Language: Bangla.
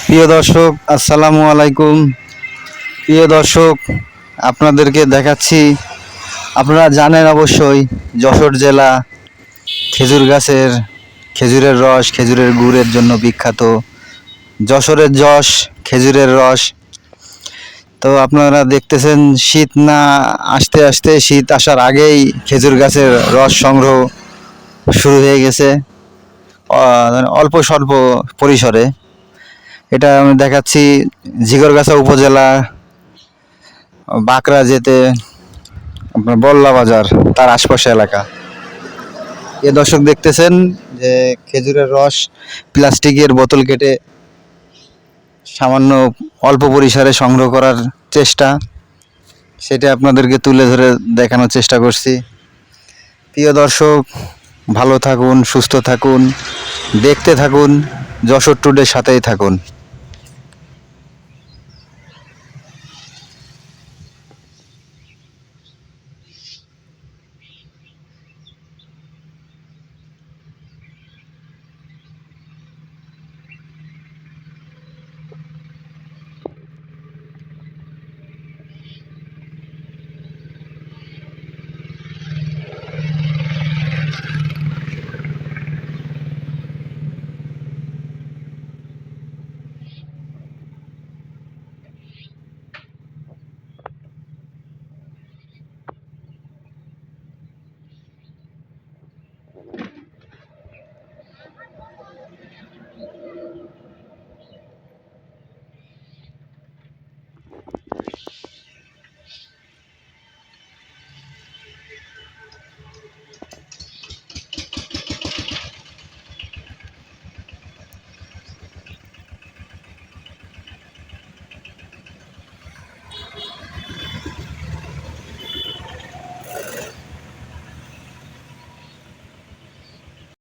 প্রিয় দর্শক, আসসালামু আলাইকুম। প্রিয় দর্শক, আপনাদেরকে দেখাচ্ছি। আপনারা জানেন অবশ্যই, যশোর জেলা খেজুর গাছের খেজুরের রস, খেজুরের গুড়ের জন্য বিখ্যাত। যশোরের যশ, খেজুরের রস। তো আপনারা দেখতেছেন, শীত না আসতে আসতে, শীত আসার আগেই খেজুর গাছের রস সংগ্রহ শুরু হয়ে গেছে, অল্প স্বল্প পরিসরে। এটা আমি দেখাচ্ছি ঝিকরগাছা উপজেলা, বাঁকড়া যেতে আপনার বল্লা বাজার, তার আশপাশে এলাকা। এ দর্শক দেখতেছেন যে খেজুরের রস প্লাস্টিকের বোতল কেটে সামান্য অল্প পরিসরে সংগ্রহ করার চেষ্টা, সেটা আপনাদেরকে তুলে ধরে দেখানোর চেষ্টা করছি। প্রিয় দর্শক, ভালো থাকুন, সুস্থ থাকুন, দেখতে থাকুন, যশোর টুডের সাথেই থাকুন।